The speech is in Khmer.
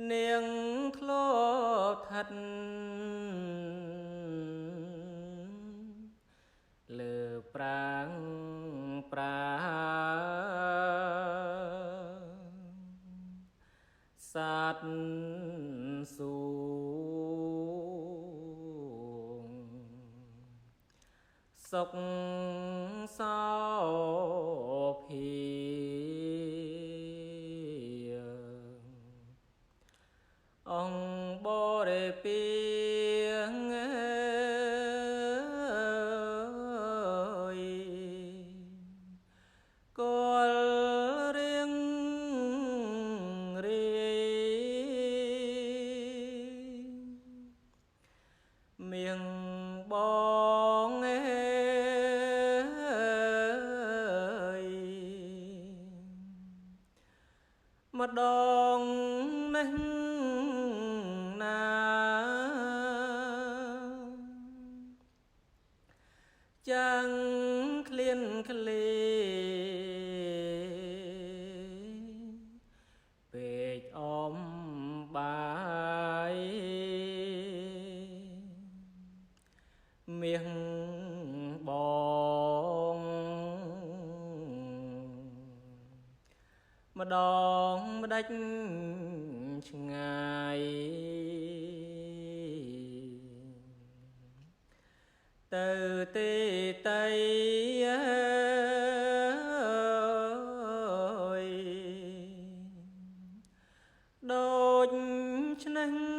នាងធ្លាប់ឋិតលើប្រាំងប្រាសត្វសួងសុខសោភាអង្គបរិពាងគល់រៀងរាយមៀងបងម្ដងនេះណាចាំងឃ្លានឃ្លេពេកអមបាយមាសបងម្ដងម្ដេចឆ្ងាយទៅទេតីដូចឆ្នេះ